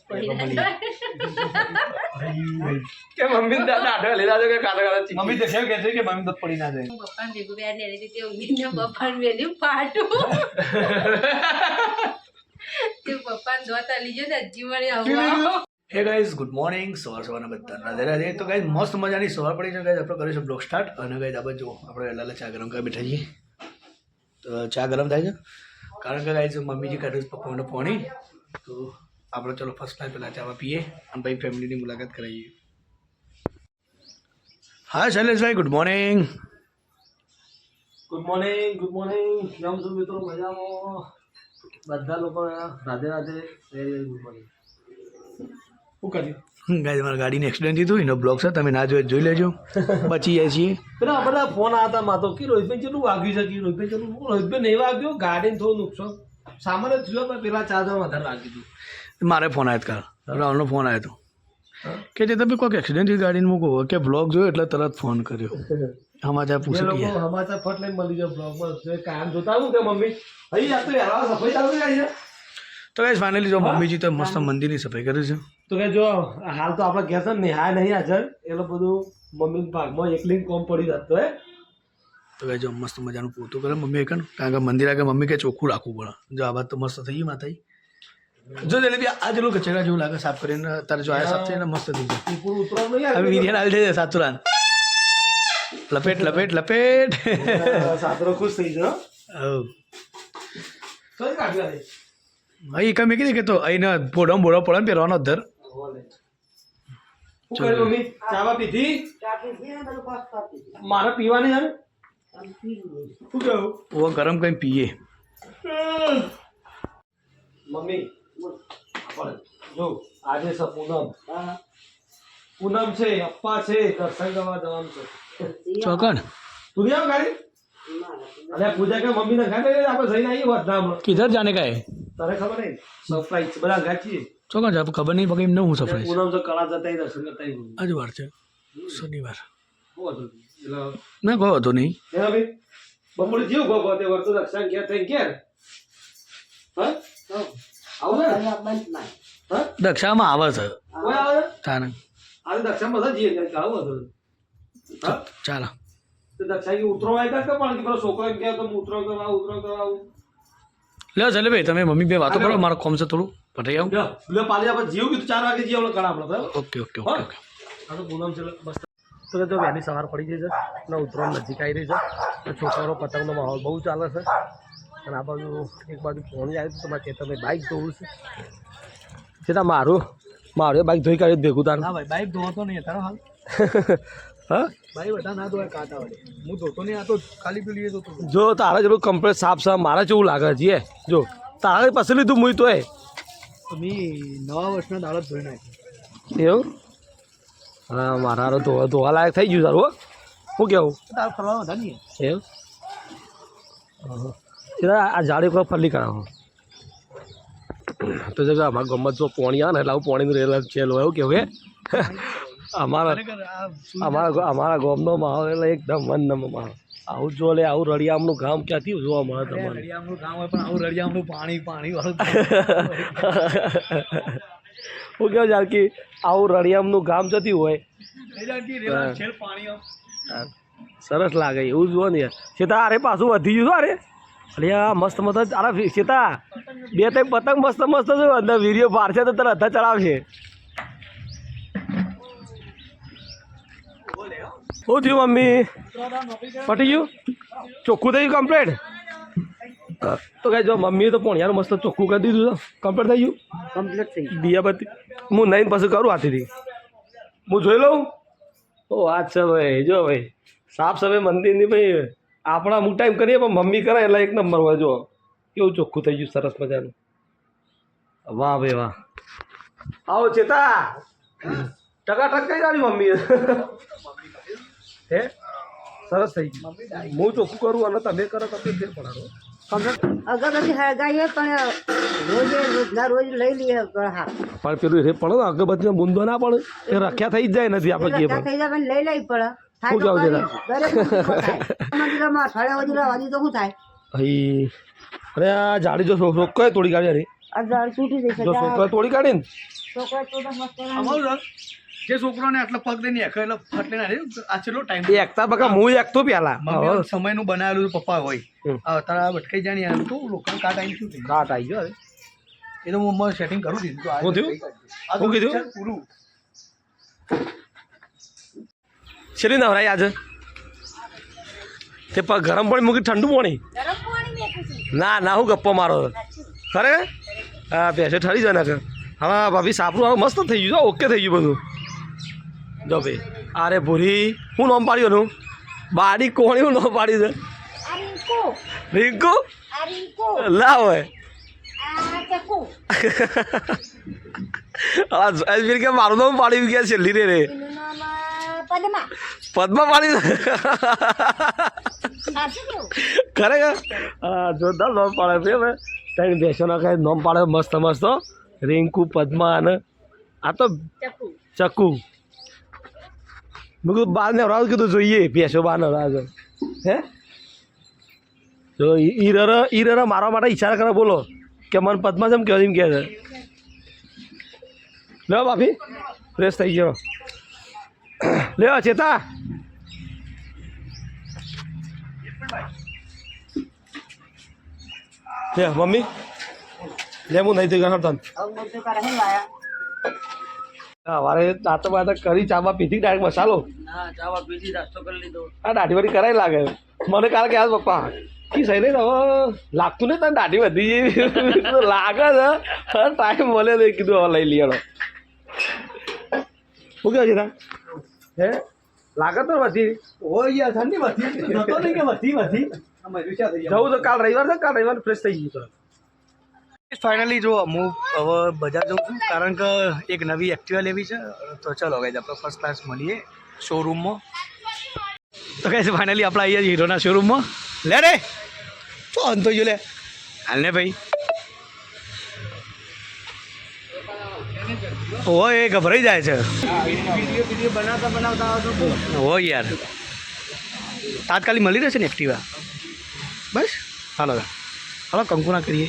કે મમ્મી દાઢો લીધા છે કે કાઢા કાઢા મમ્મી તો કેમ કહે છે કે મમ્મી દત પડી ના જાય પપ્પા ભેગું બેન ને રીતે ઊંઘીને પપ્પા વેલી પાટું તે પપ્પા દોતા લીજો ને હજી વળી આવવા હે ગાઈઝ ગુડ મોર્નિંગ સવારના બધા રાધે રાધે તો ગાઈઝ મસ્ત મજાની સવાર પડી છે ગાઈઝ આપણે કરીશું બ્લોગ સ્ટાર્ટ અને ગાઈઝ આપણે જો આપણે વહેલા ચા ગરમ કરી બેઠા છીએ તો ચા ગરમ થાય છે કારણ કે ગાઈઝ મમ્મીજી કાઢ્યું પપ્પાને પાણી તો આપણે ચલો ફર્સ્ટ ટાઈમ પહેલાં ચાવા પીએ અને પછી ફેમિલીની મુલાકાત કરાવીએ હા શૈલેષભાઈ ગુડ મોર્નિંગ કેમ છો મિત્રો મજામાં બધા લોકો રાધે રાધે ગુડ મોર્નિંગ શું કર્યું ગાઈઝ મારા ગાડીની એક્સિડન્ટ થયું એનો બ્લોગ છે તમે ના જોઈ લેજો બચી જાય છીએ પેલા બધા ફોન આવતા માતો કે રોહિતભાઈ કેટલું વાગ્યું છે કે રોહિતભાઈ નહીં વાગ્યો ગાડીને થોડું નુકસાન સામાન્ય થયો પણ પેલા ચાર્જર વધારે વાગી દીધું મારે ફોન આવ્યો કાલ રાહુલનો ફોન આવ્યો હતો કે જે તમે કોઈક એક્સિડન્ટ થયું ગાડીને મૂકો કે બ્લોગ જોયો એટલે તરત ફોન કર્યો સમાચાર પૂછી લોકો સમાચાર ફટ લઈને મળી જાય બ્લોગમાં કાયમ જોતા હું કે મમ્મી અહીં આ તો યાર સફાઈ ચાલુ જાય છે તો ગાઈસ ફાઇનલી જો મમ્મીજી તો મસ્ત મંદિરની સફાઈ કરે છે તો કે જો હાલ તો આપણે ઘેર છે ને હા નહીં હાજર એટલે બધું મમ્મી ભાગમાં એકલી કોમ પડી જતો હે તો ગાઈસ જો મસ્ત મજાનું પોતું કરે મમ્મી કારણ કે મંદિર આગળ મમ્મી કે ચોખ્ખું રાખવું પડે જો આ વાત તો મસ્ત થઈ ગઈ માતાજી જો જલેબી આ જેટલું કચરા જેવું લાગે સાફ કરીને તારે જો આ સાફ થઈને મસ્ત થઈ જાય પૂરું ઉતરવાનું નહીં હવે વિરિયન આવી જાય સાતુરાન લપેટ લપેટ લપેટ સાતરો ખુશ થઈ ગયો હવ કઈ કાઢ્યા રે અહીં કમી કીધી કે તો અહીં બોડો પડે ને પહેરવાનો ધર શું કર્યું મમ્મી ચાવા પીધી મારે પીવાની છે શું કહ્યું ઓ ગરમ કંઈ પીએ મમ્મી જો આજે છે પૂનમ છે અપ્પા છે દર્શન કરવા જવાનું છે ચોકણ તું નહીં આવ ગાડી અરે પૂજા કે મમ્મી ને ગાડી આપણે જઈને આવીએ વડનામાં કિધર જાને કા હે તને ખબર નહીં સરપ્રાઈઝ બધા ગાચીએ ચોકણ જાપ ખબર નહીં પકડી એમને હું સરપ્રાઈઝ પૂનમ તો કળા જતા દર્શન કરતા આજ વાર છે શનિવાર બહુ હતું એટલે મેં કહો હતો નહીં હે ભાઈ બપોરે જીવ ગો તે વર્તો દર્શન ગયા થઈ ગયા હા આવું ને હા દક્ષામાં આવે છે કોઈ આવે ચાલે આજે દક્ષા બધા જઈએ આવું હતું હા ચાલો તો દક્ષા કે ઉતરો આવ્યા કે પણ કે પેલો છોકરો એમ કહે તો હું ઉતરો કરવા લે ચાલે ભાઈ તમે મમ્મી બે વાતો કરો મારો કોમ છે થોડું પટાઈ આવું લે પાલી આપણે જીવ કીધું 4 વાગે જીવ કણા આપણે બરાબર ઓકે ઓકે ઓકે ઓકે આ તો પૂનમ છે બસ તો જો વહેલી સવાર પડી ગઈ છે અને ઉત્તરાયણ નજીક આવી રહી છે છોકરાઓ પતંગનો માહોલ બહુ ચાલે છે અને આ બાજુ એક બાજુ ફોન આવ્યું હતું તમારે ખેતરમાં બાઇક ધોવું છે તા મારું બાઇક ધોઈ કાઢ્યું ભેગું તાર ના ભાઈ બાઈક ધોતો નહીં તારો હાલ હા ભાઈ બધા ના ધોય કાંટા વાળે હું ધોતો નહીં આ તો ખાલી પેલી ધોતો જો તારા જેટલું કમ્પ્લેટ સાફ સાફ મારા જેવું લાગે છે જો તારે પછી લીધું મુઈ તોય તમે નવા વર્ષના દાડત ધોઈ નાખી એવું હા મારા ધોવા લાયક થઈ ગયું તારું શું કેવું તાર ફરવા બધા નહીં એવું આ જાડી કોઈ ફરલી કરાવો તો જો અમારા ગમત જો પોણી આવે ને એટલે આવું પોણીનું રેલ ચેલો એવું કેવું કે અમારા ગામનો માહોલ એટલે એકદમ વનનો માહોલ આવું જો લે આવું રળિયામનું ગામ ક્યાંથી જોવા મળે તમારે રળિયામનું ગામ હોય પણ આવું રળિયામનું પાણી વાળું હું કેવું જાણકી આવું રળિયામનું ગામ જતી હોય સરસ લાગે એવું જુઓ ને સીતા અરે પાછું વધી ગયું અરે અરે આ મસ્ત મસ્ત અરે સીતા 2-3 પતંગ મસ્ત મસ્ત જો અંદર વિડીયો પાડશે તો તરત હતા ચડાવશે શું થયું મમ્મી પટી ગયું ચોખ્ખું થઈ ગયું કમ્પ્લીટ તો કઈ જો મમ્મીએ તો પોણિયાનું મસ્ત ચોખ્ખું કરી દીધું છે કમ્પ્લીટ થઈ ગયું કમ્પ્લીટ થઈ દિયાબત્તી હું નહીં પછી કરું હાથીથી હું જોઈ લઉં ઓ વાત છે ભાઈ જો ભાઈ સાફ સફાઈ મંદિરની ભાઈ આપણા અમુક ટાઈમ કરીએ પણ મમ્મી કરે એટલે એક નંબર હોય જો કેવું ચોખ્ખું થઈ ગયું સરસ મજાનું વાહ ભાઈ વાહ આવો ચેતા ટકાટક કઈ જાણી મમ્મી હે સરસ થઈ ગયું હું ચોખ્ખું કરું અને તમે કરો તો ફેર પડાડો અગરબત્તી હળગાવીએ પણ રોજ લઈ લઈએ હા પણ પેલું રે પડે ને અગરબત્તીનો બુંદો ના પડે એ રખ્યા થઈ જાય નથી આપણે જે થઈ જાય પણ લઈ લઈ પડે શું કેવું છે મંદિરમાં અઠવાડિયા વધી તો શું થાય ભાઈ અરે આ જાડી જો રોકાય થોડી ગાડી અરે જો છોકરા તોડી કાઢીને અમારું જે છોકરોને આટલો પગ દઈને એકો એટલે ફટલે ના આ છેલ્લો ટાઈમ એ એકતા બકા હું એકતો પેલા મમ્મી સમયનું બનાવેલું પપ્પા હોય તારા ભટકાઈ જાય ને યાર તો લોકોને કા ટાઈમ શું થયું કાટ આવી ગયો હવે એ તો હું સેટિંગ કરું દીધું તો શું થયું? શું કીધું? પૂરું છેલ્લી નવરાઈ આજે તે ગરમ પાણી મૂકી ઠંડુ પાણી ના ના હું ગપ્પો મારો ખરે હા પેસે ઠરી જાય ને હા ભાભી સાપરું હવે મસ્ત થઈ ગયું ઓકે થઈ ગયું બધું જો ભાઈ અરે ભૂરી હું નામ પાડ્યું એનું બાડી કોણી હું નામ પાડ્યું છે રિંકુ ના હોય અજમીર કે મારું નામ પાડી ગયા છેલ્લી રે પદ્મા પાડી ખરેખર જોરદાર નામ પાડે હવે ત્રણ બેસો ના કઈ નામ પાડે મસ્ત મસ્ત રિંકુ પદ્મા અને આ તો ચકુ મેં કીધું બાર ને હરાવ કીધું જોઈએ ભેંસો બાર ને હરાવ હે તો ઈરર મારવા માટે ઈચ્છા કરે બોલો કે મને પદ્મા જેમ કહે એમ કહે છે લે બાફી ફ્રેશ થઈ ગયો લે ચેતા લે મમ્મી લે હું નહીં થઈ ગયો તને વારે દાંતો બાતો કરી ચામાં પીધી ડાયરેક્ટ મસાલો આ દાઢી વાળી કરાય લાગે મને કાલે કે પપ્પા કી સહી નહીં હવે લાગતું નહીં તને દાઢી વધી જેવી લાગે છે ટાઈમ મળે નહીં કીધું હવે લઈ લઈએ શું કહે છે હે લાગે તો વધી ઓ યાર ઠંડી વધી નતો નહીં કે વધી જવું તો કાલ રવિવાર છે કાલ રવિવાર ફ્રેશ થઈ ગયું ફાઇનલી જો હું હવે બજાર જાઉં છું કારણ કે એક નવી એક્ટિવા લેવી છે તો ચલો ગાઈઝ આપણે ફર્સ્ટ ક્લાસ મળીએ શોરૂમમાં તો ગાઈઝ ફાઇનલી આપણે આવીએ હીરોના શોરૂમમાં લે રે તો અંતો જો લે હાલ ને ભાઈ ઓ એ ગભરાઈ જાય છે ઓ યાર તાત્કાલિક મળી રહેશે ને એક્ટિવા બસ હાલો હાલો કંકુના કરીએ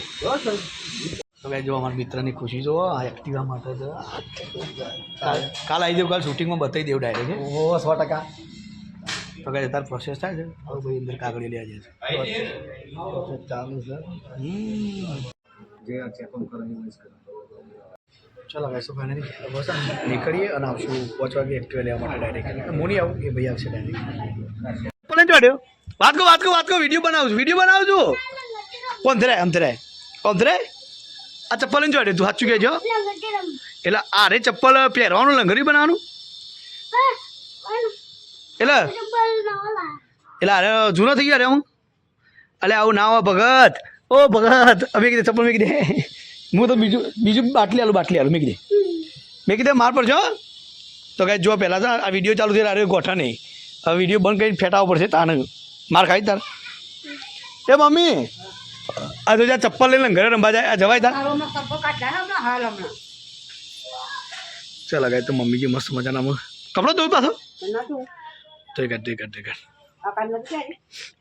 તો ભાઈ જો અમારા મિત્રની ખુશી જો આ એક્ટિવા માટે છે કાલ આવી જાવ કાલ શૂટિંગમાં બતાવી દેવું ડાયરેક્ટ ઓ 100% તો કાંઈ તાર પ્રોસેસ થાય છે હવે ભાઈ અંદર કાગળી લેવા જાય છે ચાલુ છે ચલો ભાઈ શું ફાઇનલી બસ નીકળીએ અને આવશું 5 વાગે એક્ટિવા લેવા માટે ડાયરેક્ટ હું નહીં આવું એ ભાઈ આવશે ડાયરેક્ટ પણ જોડ્યો વાત કહો વિડીયો બનાવું છું કોણ ધરાય આમ ધરાય કોણ ધરાય આ ચપ્પલ ને જોડે તું સાચું કહેજો એટલે આ રે ચપ્પલ પહેરવાનું લંગરી બનાવવાનું એટલે અરે જૂનો થઈ ગયો રે હું એટલે આવું ના હોય ભગત ઓ ભગત અમે કીધે ચપ્પલ મેં કીધે હું તો બીજું બાટલી આલું મેં કીધે માર પર છો તો કાંઈ જો પહેલાં તો આ વિડીયો ચાલુ થયેલા અરે ગોઠા નહીં હવે વિડીયો બંધ કરીને ફેટાવવો પડશે તાને માર ખાઈ તાર એ મમ્મી આ તો જ્યાં ચપ્પલ લઈને ઘરે રમવા જાય આ જવાય તાર ચાલ ગાય તો મમ્મીજી મસ્ત મજાના કપડો ધોઈ પાછો તો એ કાઢ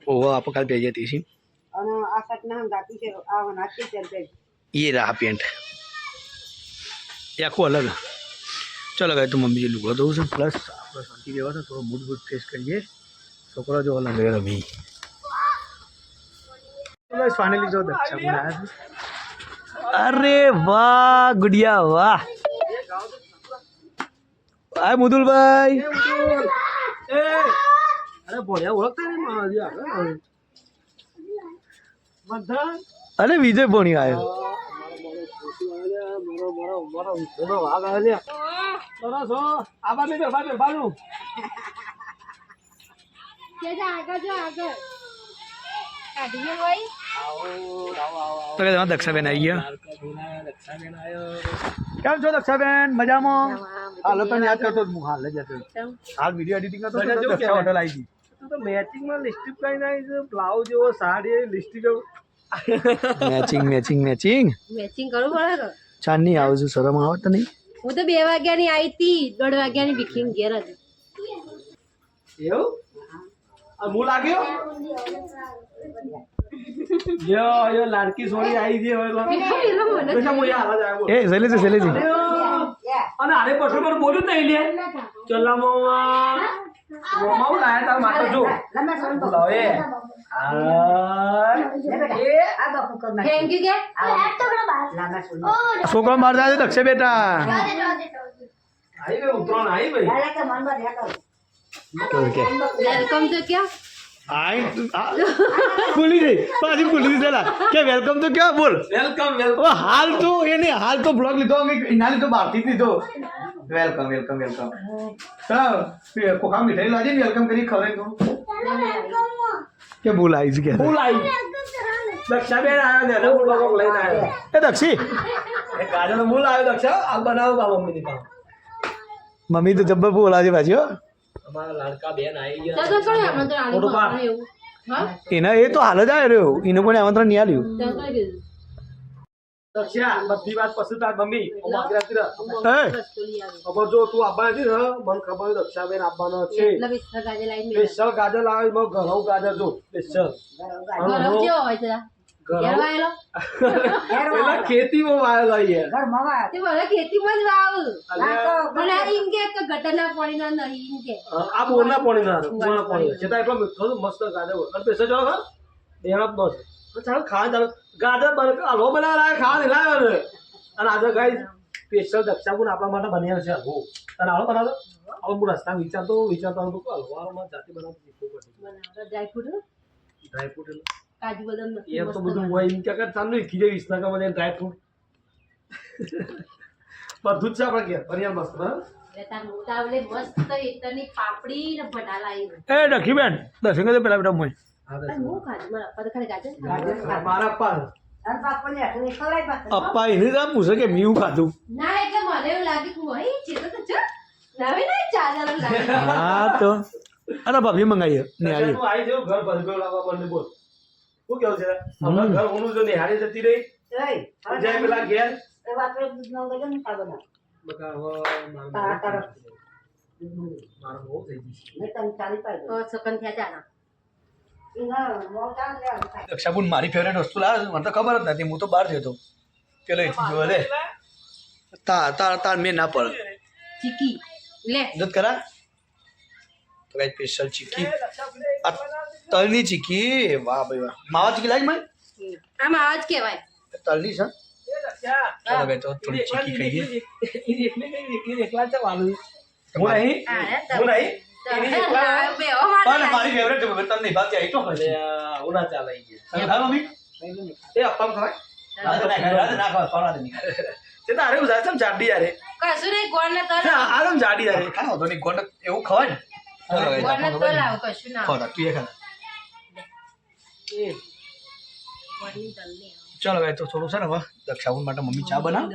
ઓહો આપણે કાલ પહેરી જતી છીએ એ રहा પેન્ટ એ આખું અલગ ચાલો ગાય તો મમ્મીજી લુગડો ધોવું છે પ્લસ આપણે શાંતિ રહેવા છે થોડો મૂડ બૂડ ફ્રેશ કરીએ છોકરો જો અલગ રમી ફાઇનલી જો અરે વાહ ગુડિયા વાહ હાય મુદુલભાઈ અરે ભણ્યા ઓળખતા નહીં અરે વિજય ભણી આવ્યો દક્ષાબેન આવી ગયા કેમ છો દક્ષાબેન મજામાં હાલ તો યાદ કરતો હું હાલ જ હાલ વિડીયો એડિટિંગ કરતો હોટલ આવી ગઈ તો મેચિંગમાં લિસ્ટિક કઈ ના બ્લાઉઝ જેવો સાડી લિસ્ટિક મેચિંગ મેચિંગ કરવું પડે ને ચાંદની આવું છું શરમ આવે તો નહીં હું તો 2 વાગ્યાની આવી હતી 1:30 વાગ્યાની ભીખીને ઘેર હતી એવું આ મુ લાગ્યો યો લાડકી સોરી આવી ગઈ હવે તો. બેટા, હું યાર હાલ જ આવ્યો. એ શૈલેજી અને આને પછી મને બોલ્યું જ નહીં લે. ચલા મોમાં લાયા તાર માટે જો બોલાવો એ થેન્ક યુ કે છોકરો માર જાય દક્ષે બેટા આવી ભાઈ ઉતરણ આવી ભાઈ વેલકમ તો ક્યાં ભૂલી ગઈ પાછી ભૂલી ગઈ પેલા કે વેલકમ તો ક્યાં બોલ વેલકમ ઓ હાલ તો એને હાલ તો બ્લોગ લીધો એના લીધો બહારથી જ લીધો વેલકમ ચાલો કોકા મીઠાઈ લાજી વેલકમ કરી ખવડાવી દઉં કે બોલાઈ છે કે ફૂલ આવી દક્ષાબેન આવ્યા ને એનો ફૂલ લઈને આવ્યો એ દક્ષી એ ગાજરનો મૂળ આવ્યો દક્ષા આ બનાવો બા મમ્મીની પાસે મમ્મી તો જબ્બર બોલાવે પાછી હો અમારા લાડકા બેન આવી તો ગયા કઈ આમંત્રણ આલ્યું ફોટો પાડ. બાપાને એવું હા એના એ તો હાલ જ આવ્યો રહ્યો એને પણ આમંત્રણ નહીં આલ્યું તો કઈ કીધું દક્ષા બધી વાત પછી તાર મમ્મી અમારા એ વસ્તુ લઈ આવી ખબર જો તું આવવાની હતી ને મને ખબર છે દક્ષાબેન આવવાનો છે એટલે વિસ્તર ગાજે લાઈન મેં સ્પેશિયલ ગાજર લાવે એમાં ઘઉં ગાજર જો સ્પેશિયલ ગરમ કેવો હોય છે ઘેર વાયેલો પેલા ખેતીમાં વાયેલો યાર તે બધા ખેતીમાં જ વાવ અલ્યા, મને આ ઈમ કે ગટરના પાણીના નહીં ઈમ કે આ બોરના પાણી ના બોરના પાણી છે એટલો મીઠો છે, મસ્ત ગાજર હોય અને પેસે ચાલો ખા દેણા જ ન ચાલો ખાવા ચાલો ગાજર હલવો બનાવ્યા ખાવા નહીં લાવ્યો ને અને આજે ગાઈ સ્પેશિયલ દક્ષાપુર આપણા માટે બન્યા છે હલવો અને હલવો બનાવતો હવે હું રસ્તા વિચારતો હલવામાં જાતે બનાવતો શીખવું પડે ડ્રાયફ્રૂટ ડ્રાયફ્રૂટ કાજુ બદામ નથી એમ તો બધું હોય એમ કે ચાલુ ખીજે વિસનગર મને ડ્રાયફ્રૂટ બધું જ છે આપણે ઘેર પરિવાર મસ્ત બરાબર તાર મોટાવલે મસ્ત એતરની પાપડી ને ભટા લાવી એ દક્ષી બેન દર્શન કરી પેલા બેટા મોય હા પણ હું ખાધું મારા પપ્પા તો ખાલી ગાજર મારા પપ્પા અપ્પા એને જ પૂછે કે મેં ખાધું ના એટલે મને એવું લાગે કે ભાઈ ચેતો તો ચો લાવી ને ચાદર લાવી હા તો અરે ભાભી મંગાવીએ ને દક્ષા, આવી તું આવી જેવું ઘર ભરગો લાવવા મને બોલ શું કેવું છે હમણાં ઘર ઊનું જો નિહાળી જતી રહી જાય પેલા ઘેર બકા હવે મારું બહુ થઈ ગયું તો સકન થયા જાના દક્ષાબુન મારી ફેવરેટ વસ્તુ લાવે મને તો ખબર જ નથી હું તો બહાર જતો પેલો જોવા દે તાર મેં ના પડે ચીકી લે મદદ કરા તો કઈ સ્પેશિયલ ચીકી આ તલની ચીકી વાહ ભાઈ વાહ માવા ચીકી લાવી મને આમ આવાજ કહેવાય તલની છે ચાલો ભાઈ તો થોડી ચીકી ખાઈએ એકલા છે વાલું હું નહીં હું નહીં એની એકલા પણ મારી ફેવરેટ છે તલ નહીં ભાત આવી તો અરે હું ના ચાલે ઈ કે. હા મમ્મી એ અપ્પમ ખવાય ના ખાવા ફરવા દે નહીં તે તારે હું જાય જાડી યાર કશું નહીં ગોળ ને તલ આરામ જાડી યાર ખાવા તો નહીં ગોંડ એવું ખવાય ને ચાલો ભાઈ ગોળ ને તલ આવ કશું ના ખાવા તું એ ખા ગોળની તલ ને ચાલો ભાઈ તો થોડું છે ને હવે દક્ષાબુન માટે મમ્મી ચા બનાવ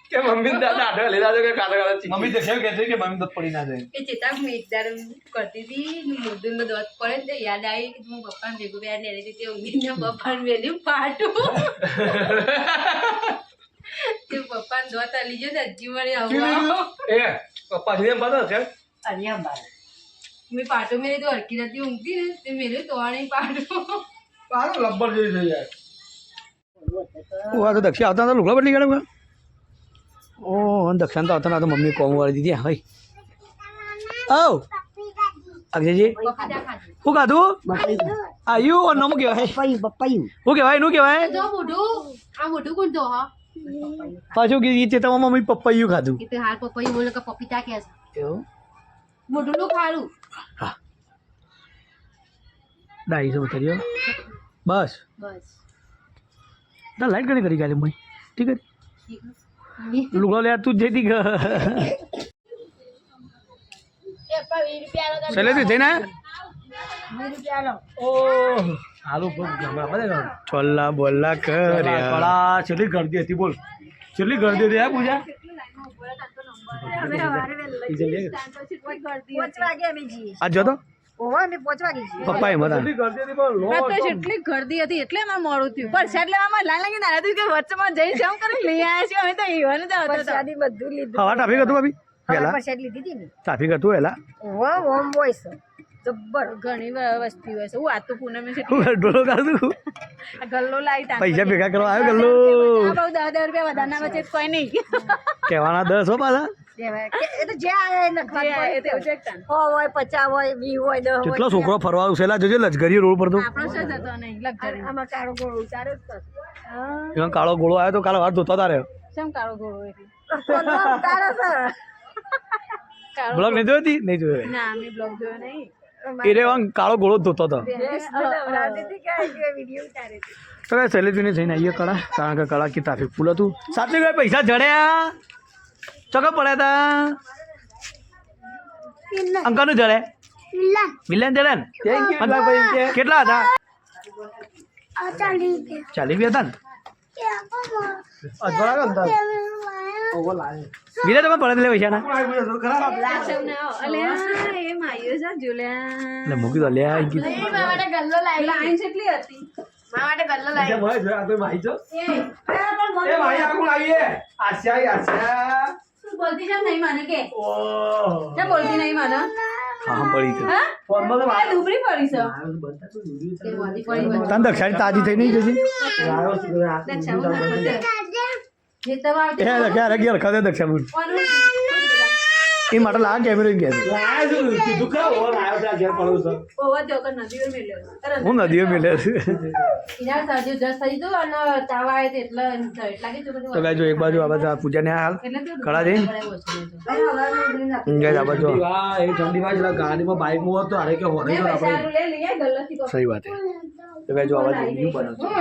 કે મમ્મી દાઢો લીધા છે કે કાઢો કાઢો મમ્મી તો કેવું કહેતી કે મમ્મી દૂધ પડી ના જાય એ ચેતા મેઘદાર કરતી હતી મુદ્દુનો દોત પડે ને યાદ આવી કે હું પપ્પાને ભેગું બેન ને રીતે ઊંઘીને પપ્પાને વેલ્યું પાટું તે પપ્પાને દોત આલી ગયો ને હજી મને આવવા એ પપ્પા જીને પતો છે મેં પાટું મેરી તો હરકી નથી ઊંઘતી ને તે મેરે તોણી પાટું પારો લબ્બર જેવી થઈ યાર આ તો દક્ષિણ આવતા લુગડા બદલી ગયા ઓ દક્ષિણ તો આવતા ના તો મમ્મી કોમ વાળી દીધી ભાઈ આવ અક્ષયજી પપ્પા ખાધું શું ખાધું આયુ નામ કહેવાય શું કહેવાય એનું કહેવાય જો મોઢું આ મોઢું કોણ તો હા પાછું કે તે તમારા મમ્મી પપ્પાયું ખાધું એ તો હાલ પપ્પા બોલે કે પપીતા કે છે એવું મોઢું નું ખારું હા ડાઈ સો ઉતર્યો બસ બસ ના લાઈટ ઘણી કરી ગાલી મય ઠીક છે ઠીક લુગડો લે તું જઈતી શૈલેષ જઈને ઓ હાલો બહુ ગમા પડે છોલ્લા બોલ્લા કર્યા કળા છેલ્લી ગરદી હતી બોલ છેલ્લી ગરદી હતી હે પૂજા આ જો તો પપ્પા એમ હતા છેલ્લી ગરદી હતી પણ લો એટલી ગરદી હતી એટલે અમારે મોડું થયું પરસાદ લેવામાં લાઈન લાગી ના હતી કે વચ્ચેમાં જઈ જમ કરીને લઈ આવ્યા છીએ અમે તો ઈવન જ આવતો હતો હવા ટ્રાફિક હતું ભાભી પહેલા પરસાદ લીધી હતી ને ટ્રાફિક હતું પહેલા ઓમ વોઇસ જબ્બર ઘણી વસ્તી હોય છે હું આ તો પૂનમે છે ડોલો કાઢું આ ગલ્લો લાઈટ પૈસા ભેગા કરવા આવ્યો ગલ્લો બહુ 10,000 રૂપિયા વધારના વચ્ચે કોઈ નહીં કહેવાના 10 હો પાછા એ તો જે આવે એ તો સો હોય 50 હોય 20 હોય 10 હોય કેટલો છોકરો ફરવા ઉછેલા જોજે લજગરી રોડ પર તો આપણો શું જતો નહીં લગજરી આમાં કાળો ગોળો ઉતારે જ કરશે એમાં કાળો ગોળો આવ્યો તો કાલે વાર ધોતા તારે કેમ કાળો ગોળો એટલે કાળો સર બ્લોગ નહીં જોયો નહીં જોયો ના અમે બ્લોગ જોયો નહીં એ રેવાંગ કાળો ગોળો જ ધોતો હતો તો કઈ સેલિબ્રિટી જઈને આવીએ કળા કારણ કે કળા की ટ્રાફિક ફૂલ હતું સાચું કઈ પૈસા જડ્યા ચોકા પડ્યા હતા અંકલ નું જડે મિલન જડે ને કેટલા હતા 40 હતા ને બીજા તમે પડે લે પૈસા ના મૂકી દો લે બોલતી કેમ નહીં માને કે કેમ બોલતી નહીં માને હા પડી છે ડુબરી પડી છે તને દક્ષાણી તાજી થઈ નહીં જતી ક્યારે ઘેર ખાતે દક્ષાબુર એ માટે લાગ કેમેરો ગયા હું નદીઓ મેલે તો ગાય જો એક બાજુ આ બાજુ પૂજા ને હાલ કળા જઈને ગાય આ બાજુ ઠંડીમાં ગાડીમાં બાઇકમાં હતો અરે કે હોરે સહી વાત તો ગાય જો આ બાજુ હું બનાવું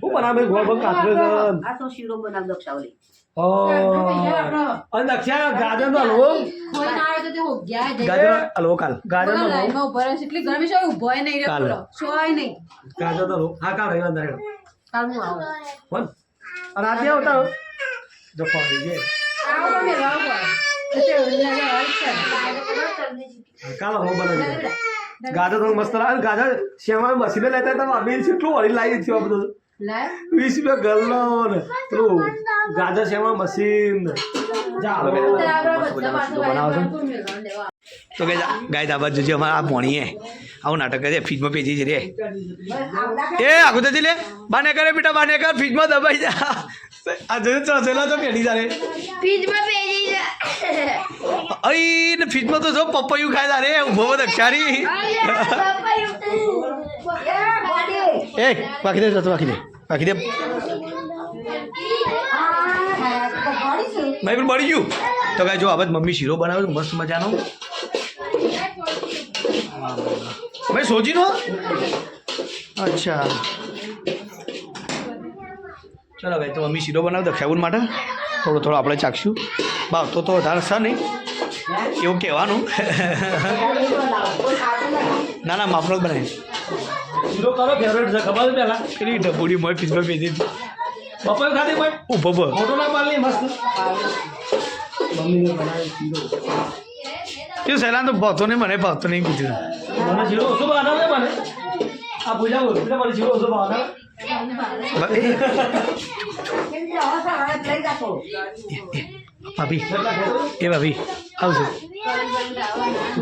હું બનાવે ગોળ ગોળ કાતરે આ તો શીરો બનાવ દક્ષાવલી અને દક્ષિણ ગાજર નો હલવો ગાજર હલવો કાલ ગાજર નો હલવો એટલી ગરમી છે ઉભો નહીં કાલ. રહ્યો સોય નહીં ગાજર નો હલવો હા કાલ રહી અંદર કાલ હું આવું બોલ અને આજે આવતા જો પાણી જે આવો તમે રાવ કાલ હલવો બનાવી ગાજર તો મસ્ત લાગે ગાજર શ્યામા મસીને લેતા હતા અમીર કેટલું વળી લાવી છે આ બધું 20 રૂપિયા ગલ્લો ને પેલું ગાજર શ્યામા મશીન જા તો ગાય આ બાજુ જે અમારા આ પોણીએ આવું નાટક કરે ફ્રીજમાં પેજી છે રે એ આખું તો લે બાને કરે બેટા બાને કર ફ્રીજમાં દબાઈ જા આ જોયું ચોસેલા તો પેઢી તારે અઈ ને ફ્રીજમાં તો જો પપૈયું ખાય તારે ઉભો દક્ષારી એ બાકી દે જતો બાકી દે ભાઈ પણ બળી ગયું તો કાંઈ જો આ બાદ મમ્મી શીરો બનાવ્યો તો મસ્ત મજાનો ભાઈ સોજીનો અચ્છા ચાલો ભાઈ તો મમ્મી શીરો બનાવ્યો દક્ષાબુન માટે થોડો આપણે ચાખશું ભાવ તો વધારે છે નહીં એવું કહેવાનું ના માપનો જ બનાવી શીરો કરો ફેવરેટ છે ખબર છે પેલા પેલી ઢબુડી મોય ફીસમાં પેજી બપોર ખાધી કોઈ ઉભો ફોટો ના પાડી મસ્ત મમ્મીને બનાવી શીરો કે સહેલા તો ભાવતો નહીં મને ભાવતો નહીં કીધું મને શીરો ઓછો બનાવે મને આ પૂજા બોલ પૂજા મને શીરો ઓછો બનાવે ભાભી ભાભી આવજો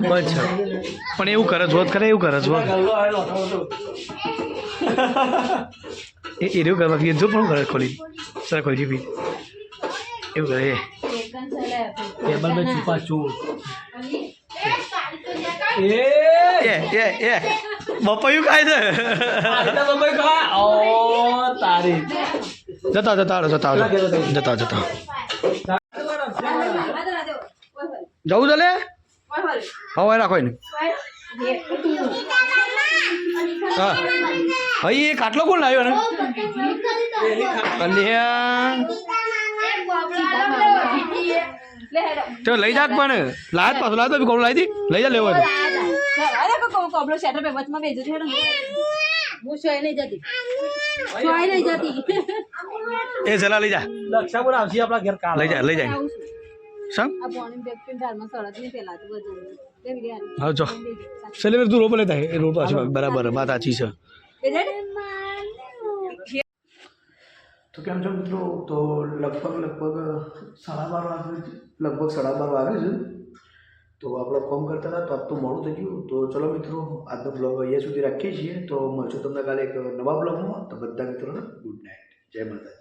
બસ પણ એવું કરે જોત કરે એવું કરે જોત ગલ્લો આવેલો હતો એ એવું કરવા જો પણ કરે ખોલી સર ખોલી બી એવું કરે ટેબલ में छुपा चोर એ બપૈયું ખાય છે આઈતા બમ્બઈ કા ઓ તારી જતા જવું તો લે હવે રાખો ને હા ભાઈ એ ખાટલો કોણ લાવ્યો ને તો લઈ જાત પણ લાત પાછો લાત કોણ લાવી દી લઈ જા લેવો કોબળો શેટર પે વચમાં બેજો છે હું સોય નહીં જતી એ ચલા લઈ જા દક્ષા પર આવશે આપણા ઘર કાલ લઈ જાય સમ આ બોણી બેક પિન ધારમાં સળદ નહીં પેલા તો બધું કેવી યાર હા જો સેલિબ્રેટ તું રોપ લેતા એ રોપ પાછો બરાબર વાત સાચી છે તો કેમ છો મિત્રો તો લગભગ 12:30 વાગે છે તો આપણે ફોર્મ કરતા હતા તો આજ તો મોડું થઈ ગયું. તો ચલો મિત્રો, આજનો બ્લોગ અહીંયા સુધી રાખીએ છીએ. તો મળશું તમને કાલે એક નવા બ્લોગમાં. તો બધા મિત્રોને ગુડ નાઇટ, જય માતાજી.